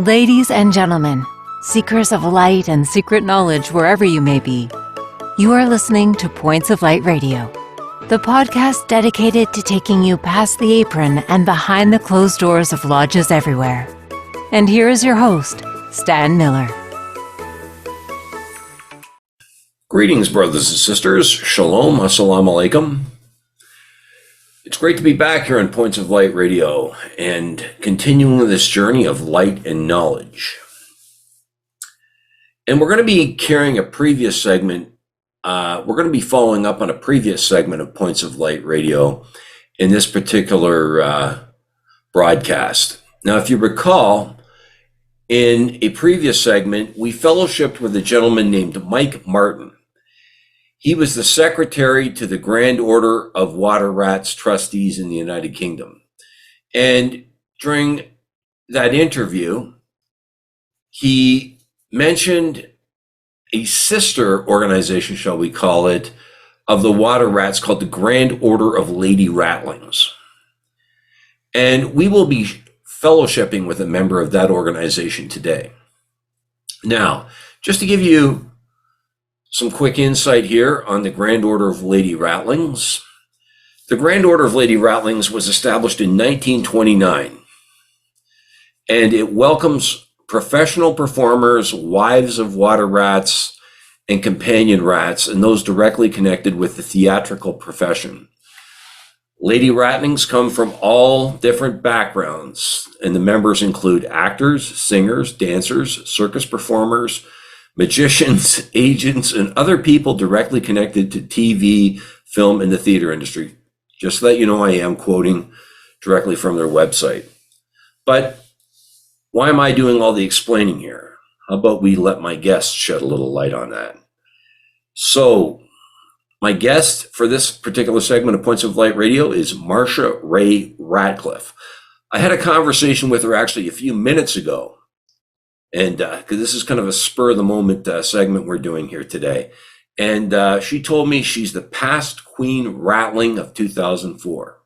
Ladies and gentlemen, seekers of light and secret knowledge wherever you may be, you are listening to Points of Light Radio, the podcast dedicated to taking you past the apron and behind the closed doors of lodges everywhere. And here is your host, Stan Miller. Greetings, brothers and sisters. Shalom, assalamu alaikum. It's great to be back here on Points of Light Radio and continuing this journey of light and knowledge. And we're going to be carrying a previous segment. We're going to be following up on a previous segment of Points of Light Radio in this particular broadcast. Now, if you recall, in a previous segment, we fellowshipped with a gentleman named Mike Martin. He was the secretary to the Grand Order of Water Rats Trustees in the United Kingdom. And during that interview, he mentioned a sister organization, shall we call it, of the water rats called the Grand Order of Lady Ratlings. And we will be fellowshipping with a member of that organization today. Now, just to give you some quick insight here on the Grand Order of Lady Ratlings. The Grand Order of Lady Ratlings was established in 1929, and it welcomes professional performers, wives of water rats, and companion rats, and those directly connected with the theatrical profession. Lady Ratlings come from all different backgrounds, and the members include actors, singers, dancers, circus performers, magicians, agents, and other people directly connected to TV, film, and the theater industry. Just to let you know, I am quoting directly from their website. But why am I doing all the explaining here? How about we let my guest shed a little light on that? So, my guest for this particular segment of Points of Light Radio is Marsha Ray Ratcliff. I had a conversation with her actually a few minutes ago. And because this is kind of a spur of the moment segment we're doing here today. And she told me she's the past Queen Ratling of 2004,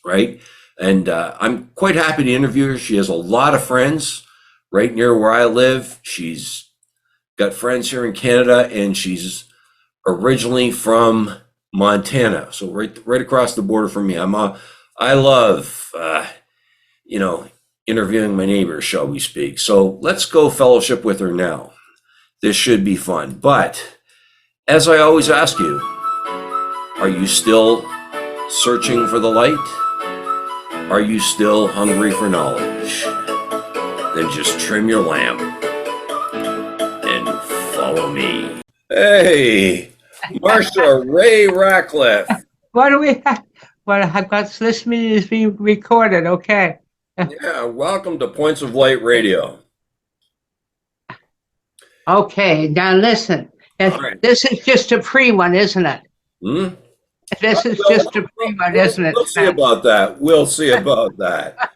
right? And I'm quite happy to interview her. She has a lot of friends right near where I live. She's got friends here in Canada, and she's originally from Montana. So right across the border from me. I love, interviewing my neighbors, shall we speak. So let's go fellowship with her now. This should be fun. But as I always ask you, are you still searching for the light? Are you still hungry for knowledge? Then just trim your lamp and follow me. Hey, Marsha Ray Ratcliff. What do we have? Well, I've got this meeting is being recorded, okay. Yeah, welcome to Points of Light Radio. Okay, now listen. Right. This is just a pre-one, isn't it? This is just a pre-one, isn't it? We'll see about that. We'll see about that.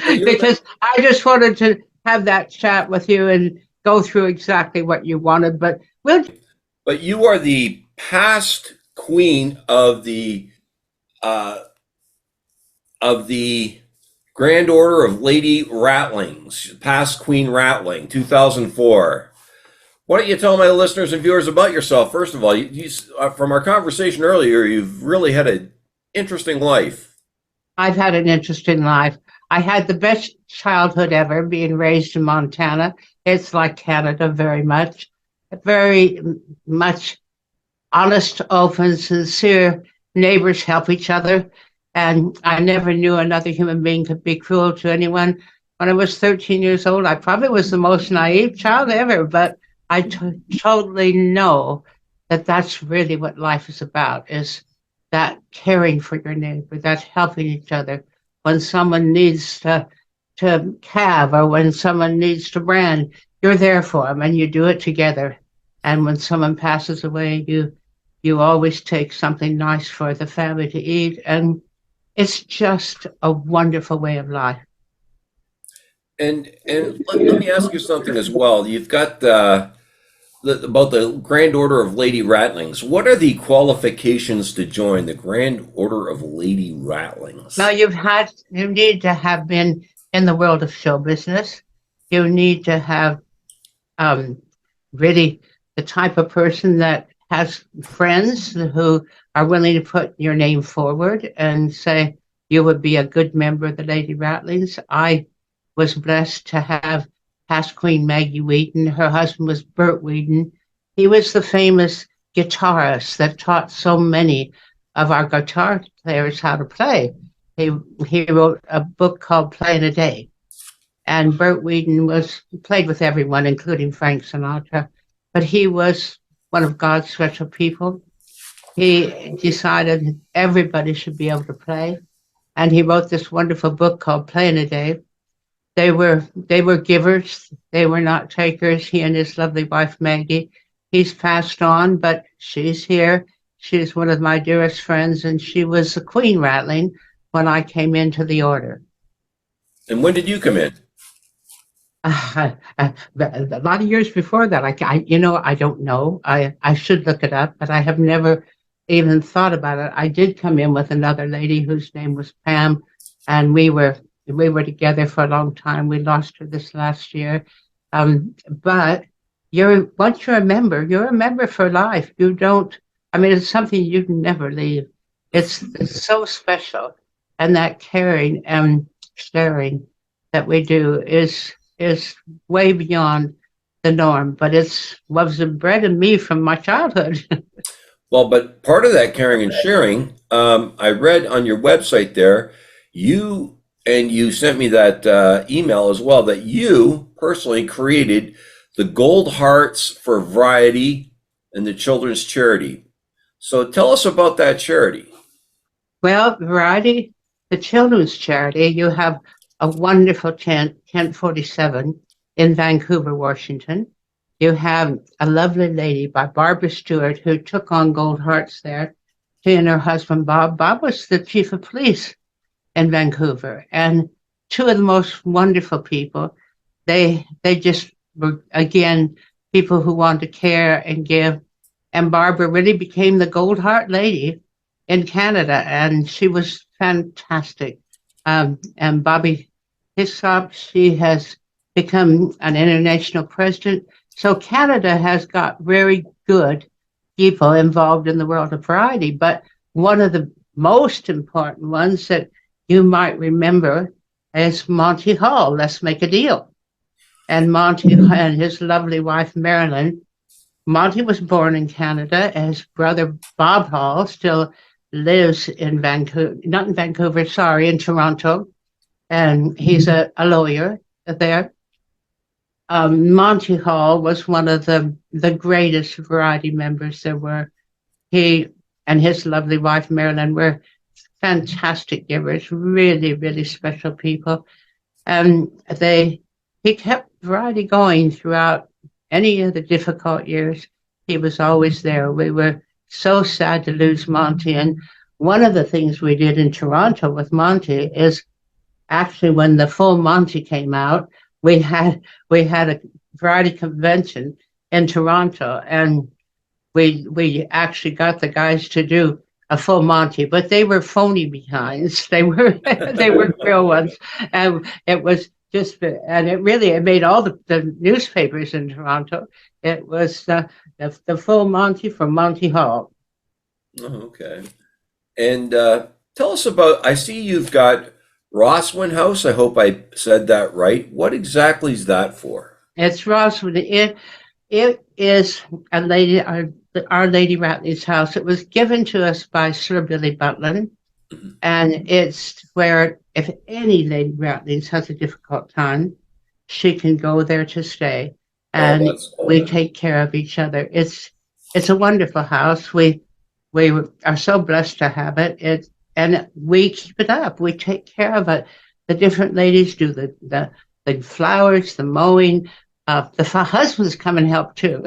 Because I just wanted to have that chat with you and go through exactly what you wanted, but you are the past queen of the Grand Order of Lady Ratlings, past Queen Ratling, 2004. Why don't you tell my listeners and viewers about yourself? First of all, you from our conversation earlier, you've really had an interesting life. I've had an interesting life. I had the best childhood ever, being raised in Montana. It's like Canada very much honest, open, sincere. Neighbors help each other. And I never knew another human being could be cruel to anyone. When I was 13 years old, I probably was the most naive child ever, but I totally know that that's really what life is about, is that caring for your neighbor, that helping each other. When someone needs to calve or when someone needs to brand, you're there for them and you do it together. And when someone passes away, you always take something nice for the family to eat. And it's just a wonderful way of life. And let me ask you something as well. You've got about the Grand Order of Lady Ratlings. What are the qualifications to join the Grand Order of Lady Ratlings? Now, you need to have been in the world of show business. You need to have um, really the type of person that has friends who are willing to put your name forward and say you would be a good member of the Lady Ratlings. I was blessed to have past Queen Maggie Wheaton. Her husband was Bert Wheaton. He was the famous guitarist that taught so many of our guitar players how to play. He, he wrote a book called Playing a Day. And Bert Wheaton played with everyone, including Frank Sinatra. But he was one of God's special people. He decided everybody should be able to play, and he wrote this wonderful book called Playing a Day. They were givers. They were not takers. He and his lovely wife Maggie. He's passed on, but she's here. She's one of my dearest friends, and she was the Queen Ratling when I came into the order. And when did you come in? A lot of years before that, I don't know. I should look it up, but I have never even thought about it. I did come in with another lady whose name was Pam, and we were together for a long time. We lost her this last year, but once you're a member for life. You don't. I mean, it's something you can never leave. It's so special, and that caring and sharing that we do is way beyond the norm, but it's was bred in me from my childhood. Well, but part of that caring and sharing, I read on your website there, you sent me that email as well, that you personally created the Gold Hearts for Variety and the Children's Charity. So tell us about that charity. Well, Variety, the children's charity, you have a wonderful tent, Tent 47 in Vancouver, Washington. You have a lovely lady by Barbara Stewart who took on Gold Hearts there. She and her husband, Bob. Bob was the chief of police in Vancouver, and two of the most wonderful people. They just were, again, people who want to care and give. And Barbara really became the Gold Heart lady in Canada, and she was fantastic. And Bobby Hisop, she has become an international president. So Canada has got very good people involved in the world of variety. But one of the most important ones that you might remember is Monty Hall, Let's Make a Deal. And Monty and his lovely wife, Marilyn. Monty was born in Canada. His brother, Bob Hall, still lives in Vancouver, not in Vancouver, sorry, in Toronto. And he's a lawyer there. Monty Hall was one of the greatest variety members there were. He and his lovely wife, Marilyn, were fantastic givers, really, really special people. And he kept variety going throughout any of the difficult years. He was always there. We were so sad to lose Monty. And one of the things we did in Toronto with Monty is actually when the full Monty came out, we had a variety convention in Toronto, and we actually got the guys to do a full Monty, but they were phony behinds. They were real ones, and it was just, and it made all the newspapers in Toronto. It was the full Monty from Monty Hall. Oh, okay. And tell us about, I see you've got Roswyn House. I hope I said that right. What exactly is that for? It's Roswyn. It is a lady, Our Lady Ratling's house. It was given to us by Sir Billy Butlin, and it's where if any Lady Ratling's has a difficult time, she can go there to stay, and we take care of each other. It's a wonderful house. We are so blessed to have it. And we keep it up. We take care of it. The different ladies do the flowers, the mowing. The husbands come and help too.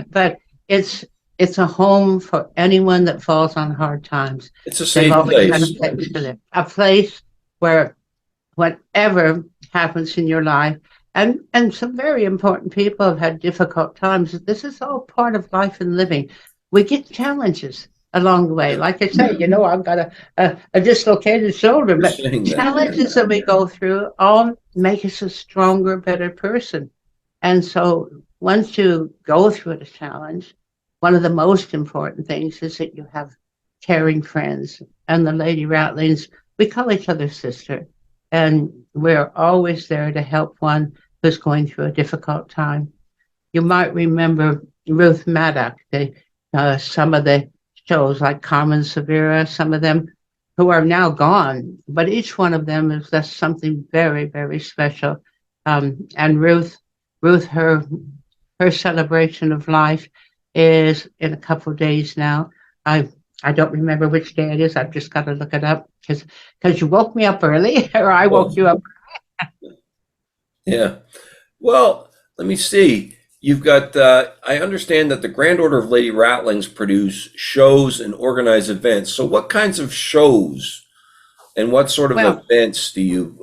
But it's a home for anyone that falls on hard times. It's a safe place. A place where whatever happens in your life, and some very important people have had difficult times. This is all part of life and living. We get challenges. along the way. Like I say, I've got a dislocated shoulder, You're but saying that, yeah. challenges that we go through all make us a stronger, better person. And so once you go through a challenge, one of the most important things is that you have caring friends. And the Lady Ratlings, we call each other sister. And we're always there to help one who's going through a difficult time. You might remember Ruth Maddock, some of the shows like Carmen Severa, some of them who are now gone, but each one of them is just something very, very special. And Ruth, her celebration of life is in a couple of days now. I don't remember which day it is. I've just got to look it up because you woke me up early, or I woke you up. Yeah. Well, let me see. You've got, I understand that the Grand Order of Lady Ratlings produce shows and organize events. So what kinds of shows and what sort of Well, events do you,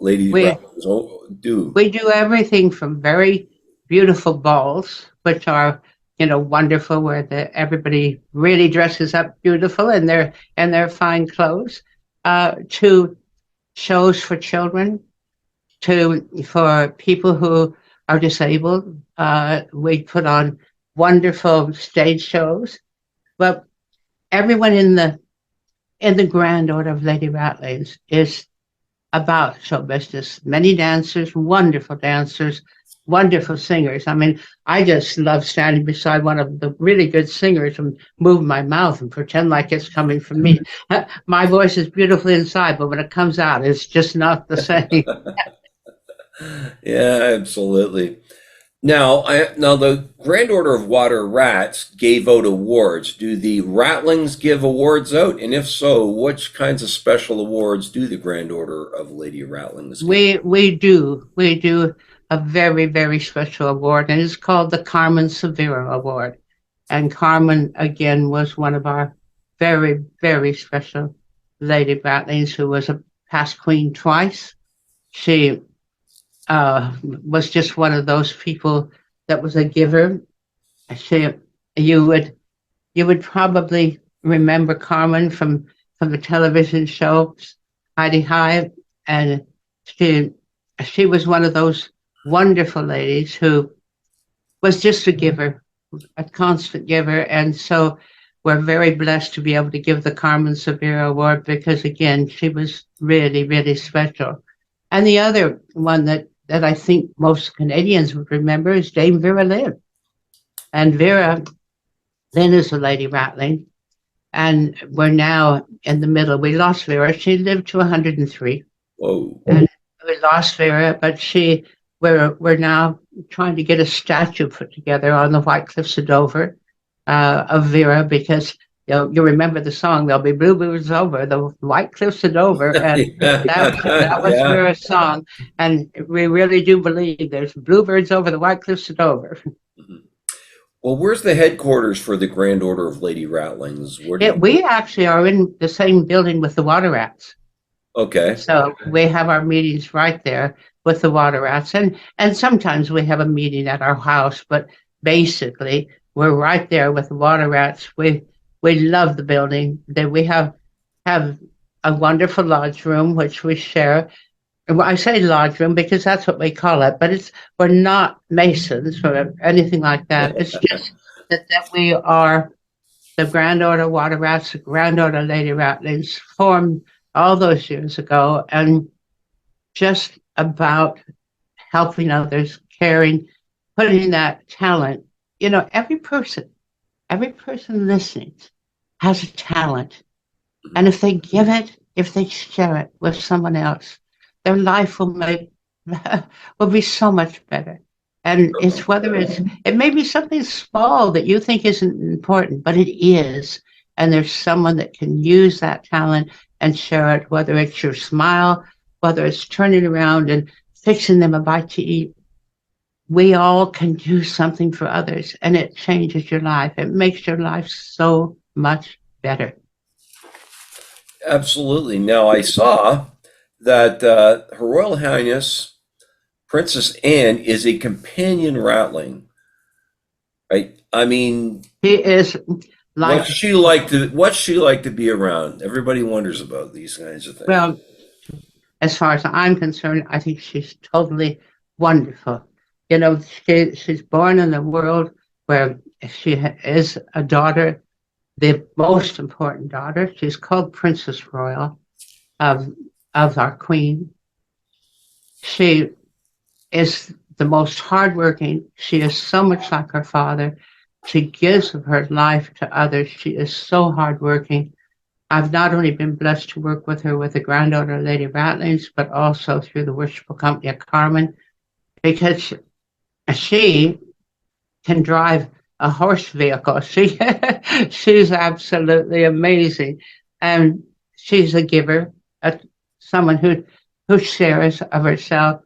Lady we Ratlings do? we do everything from very beautiful balls, which are wonderful, where everybody really dresses up beautiful in their fine clothes, to shows for children, for people who are disabled. We put on wonderful stage shows. But everyone in the Grand Order of Lady Ratlings is about show business. Many dancers, wonderful singers. I mean, I just love standing beside one of the really good singers and move my mouth and pretend like it's coming from me. My voice is beautiful inside, but when it comes out, it's just not the same. Yeah, absolutely. Now the Grand Order of Water Rats gave out awards. Do the Ratlings give awards out? And if so, which kinds of special awards do the Grand Order of Lady Ratlings give? We do a very, very special award, and it's called the Carmen Severo Award. And Carmen, again, was one of our very, very special Lady Ratlings, who was a past queen twice. She was just one of those people that was a giver. She, you would you would probably remember Carmen from the television show Heidi High, and she she was one of those wonderful ladies who was just a giver, a constant giver, and so we're very blessed to be able to give the Carmen Severe Award because again she was really, really special. And the other one that I think most Canadians would remember is Dame Vera Lynn. And Vera Lynn is a Lady Ratling, and we're now in the middle. We lost Vera. She lived to 103, Whoa. and we lost Vera, but we're now trying to get a statue put together on the White Cliffs of Dover of Vera because you remember the song "There'll Be Bluebirds Over the White Cliffs of Dover," and that was Yeah. Vera's song, and we really do believe there's bluebirds over the White Cliffs of Dover. Well, where's the headquarters for the Grand Order of Lady Ratlings? Where do you? We actually are in the same building with the water rats. Okay. So we have our meetings right there with the water rats, and sometimes we have a meeting at our house, but basically we're right there with the water rats. We love the building. That we have a wonderful lodge room which we share. Well, I say lodge room because that's what we call it, but we're not masons or anything like that. It's just that we are the Grand Order Water Rats, the Grand Order Lady Ratlings, formed all those years ago, and just about helping others, caring, putting that talent. Every person listening has a talent. And if they give it, if they share it with someone else, their life will be so much better. And it may be something small that you think isn't important, but it is. And there's someone that can use that talent and share it, whether it's your smile, whether it's turning around and fixing them a bite to eat. We all can do something for others, and it changes your life. It makes your life so much better. Absolutely. Now, I saw that Her Royal Highness Princess Anne is a companion Ratling, right? I mean, He is life. What's she like to be around? Everybody wonders about these kinds of things. Well, as far as I'm concerned, I think she's totally wonderful. You know, she's born in a world where she is a daughter, the most important daughter. She's called Princess Royal of our Queen. She is the most hardworking. She is so much like her father. She gives of her life to others. She is so hardworking. I've not only been blessed to work with her with the granddaughter of Lady Ratlings, but also through the worshipful company of Carmen, because she can drive a horse vehicle. She's absolutely amazing, and she's a giver, someone who shares of herself.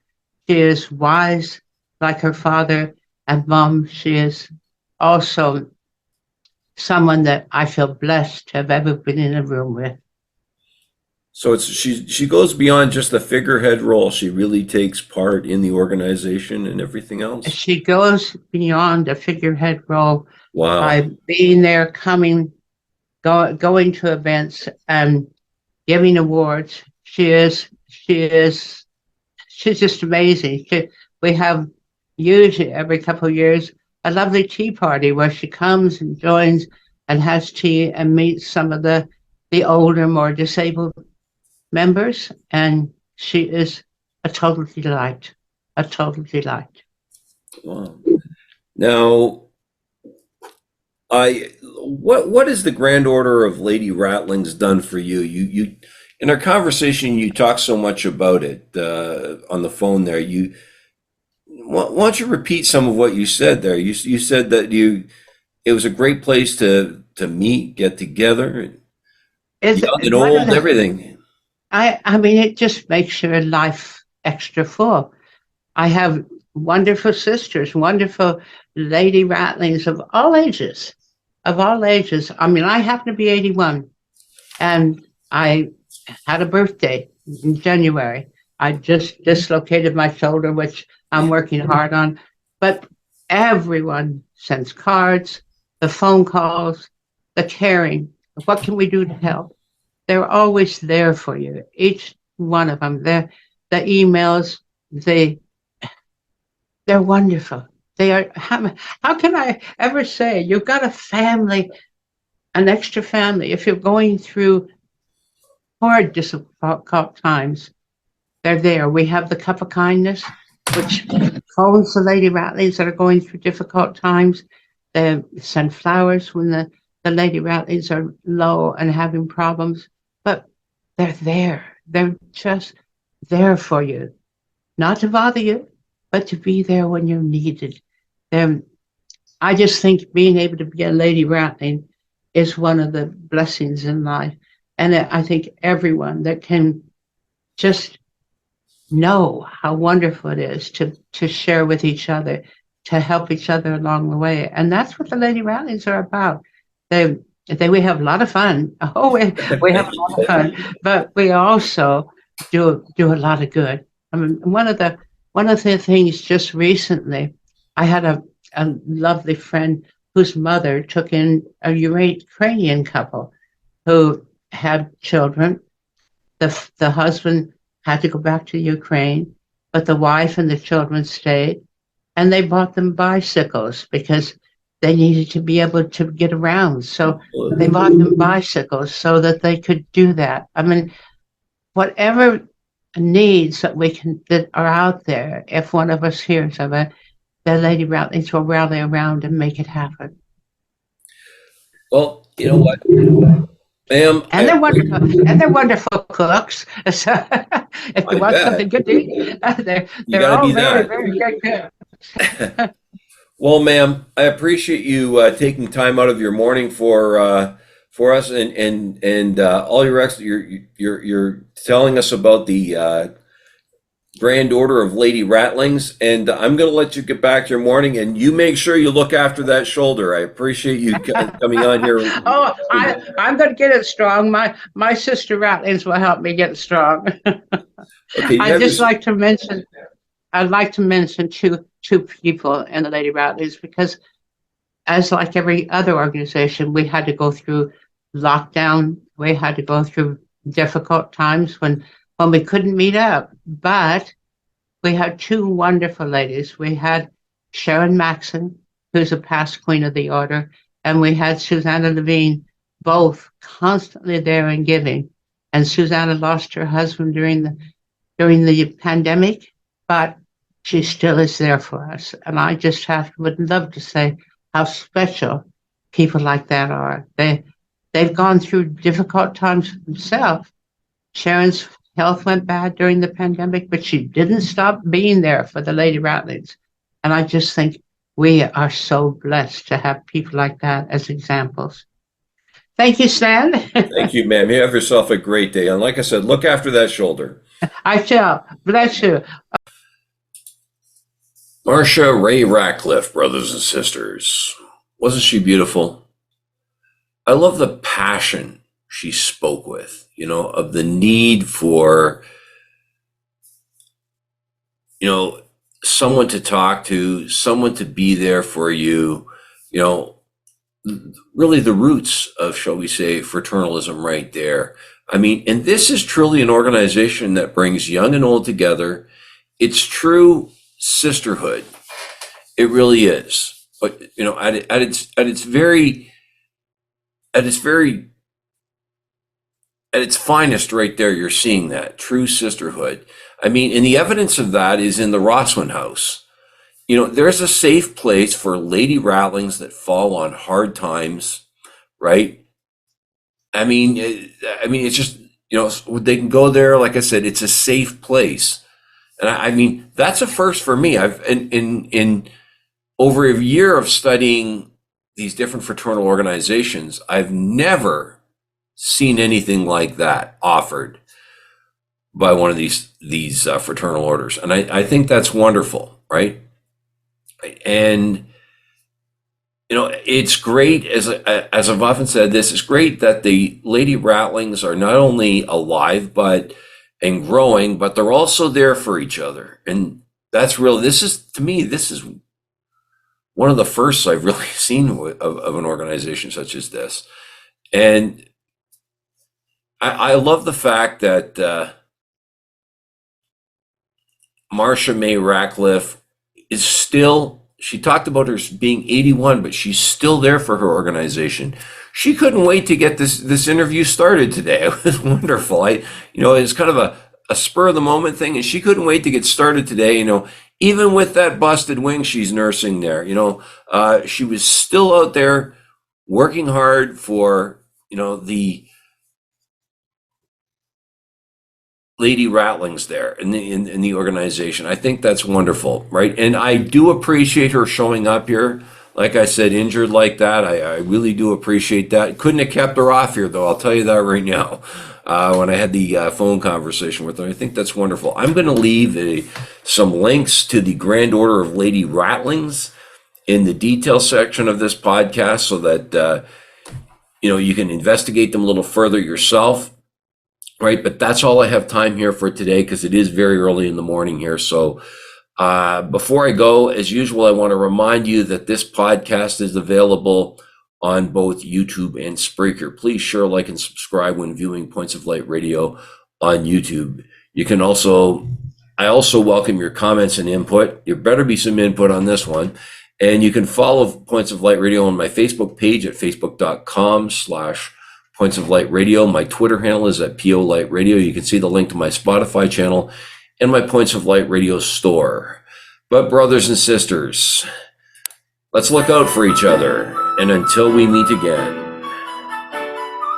She is wise like her father and mom. She is also someone that I feel blessed to have ever been in a room with. So she goes beyond just the figurehead role. She really takes part in the organization and everything else. She goes beyond a figurehead role Wow. by being there, going to events and giving awards. She's just amazing. We have usually every couple of years a lovely tea party where she comes and joins and has tea and meets some of the older, more disabled members, and she is a total delight. A total delight. Wow. Now, what is the Grand Order of Lady Ratlings done for you? You in our conversation you talk so much about it on the phone there. Why don't you repeat some of what you said there? You said that it was a great place to meet, get together, young and old, everything. I mean, it just makes your life extra full. I have wonderful sisters, wonderful lady Ratlings of all ages, of all ages. I mean, I happen to be 81, and I had a birthday in January. I just dislocated my shoulder, which I'm working hard on. But everyone sends cards, the phone calls, the caring. What can we do to help? They're always there for you. Each one of them. The emails, they're wonderful. They are. How can I ever say you've got a family, an extra family? If you're going through hard, difficult times, they're there. We have the cup of kindness, which phones the Lady Ratlings that are going through difficult times. They send flowers when the Lady Ratlings are low and having problems. But they're there. They're just there for you. Not to bother you, but to be there when you're needed. I just think being able to be a Lady Ratling is one of the blessings in life. And I think everyone that can just know how wonderful it is to share with each other, to help each other along the way. And that's what the Lady Ratlings are about. We have a lot of fun. Oh, we have a lot of fun, but we also do a lot of good. I mean, one of the things just recently, I had a lovely friend whose mother took in a Ukrainian couple who had children. The husband had to go back to Ukraine, but the wife and the children stayed, and they bought them bicycles because they needed to be able to get around. So they bought them bicycles so that they could do that. I mean, whatever needs that are out there, if one of us hears of it, the Lady Ratlings will rally around and make it happen. Well, you know what, ma'am, And they're wonderful cooks. So if you want something good to eat, they're all very, very good cooks. Well, ma'am, I appreciate you taking time out of your morning for us and all you're telling us about the Grand Order of Lady Ratlings, and I'm going to let you get back to your morning, and you make sure you look after that shoulder. I appreciate you coming on here. Oh, I'm going to get it strong. My sister Ratlings will help me get strong. Okay, I'd like to mention two people in the Lady Ratlings, because as like every other organization, we had to go through lockdown. We had to go through difficult times when we couldn't meet up. But we had two wonderful ladies. We had Sharon Maxon, who's a past Queen of the Order, and we had Susanna Levine, both constantly there and giving. And Susanna lost her husband during the pandemic, but she still is there for us. And I just would love to say how special people like that are. They've gone through difficult times themselves. Sharon's health went bad during the pandemic, but she didn't stop being there for the Lady Ratlings. And I just think we are so blessed to have people like that as examples. Thank you, Stan. Thank you, ma'am. You have yourself a great day. And like I said, look after that shoulder. I shall. Bless you. Marsha Ray Ratcliff, brothers and sisters. Wasn't she beautiful? I love the passion she spoke with, of the need for, someone to talk to, someone to be there for you, really the roots of, shall we say, fraternalism right there. I mean, and this is truly an organization that brings young and old together. It's true sisterhood. It really is. But, at its finest right there, you're seeing that true sisterhood. I mean, and the evidence of that is in the Roswyn house. There's a safe place for lady Ratlings that fall on hard times, right? I mean, it's just, they can go there. Like I said, it's a safe place. And I mean, that's a first for me. I've, in over a year of studying these different fraternal organizations, I've never seen anything like that offered by one of these fraternal orders. And I think that's wonderful, right? And it's great, as I've often said, this is great that the Lady Ratlings are not only alive and growing, but they're also there for each other. And that's real. This is one of the firsts I've really seen of an organization such as this. And I love the fact that Marsha May Ratcliff is still, she talked about her being 81, but she's still there for her organization. She couldn't wait to get this interview started today. It was wonderful. It's kind of a spur of the moment thing, and she couldn't wait to get started today. Even with that busted wing she's nursing there, she was still out there working hard for, the Lady Ratlings there in the organization. I think that's wonderful, right? And I do appreciate her showing up here. Like I said, injured like that, I really do appreciate that. Couldn't have kept her off here, though. I'll tell you that right now. When I had the phone conversation with her, I think that's wonderful. I'm going to leave some links to the Grand Order of Lady Ratlings in the detail section of this podcast, so that you can investigate them a little further yourself. Right, but that's all I have time here for today, because it is very early in the morning here. So before I go, as usual, I want to remind you that this podcast is available on both YouTube and Spreaker. Please share, like, and subscribe when viewing Points of Light Radio on YouTube. I also welcome your comments and input. There better be some input on this one. And you can follow Points of Light Radio on my Facebook page at facebook.com/Points of Light Radio. My Twitter handle is at PO Light Radio. You can see the link to my Spotify channel and my Points of Light Radio store. But brothers and sisters, let's look out for each other. And until we meet again,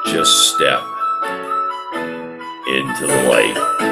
just step into the light.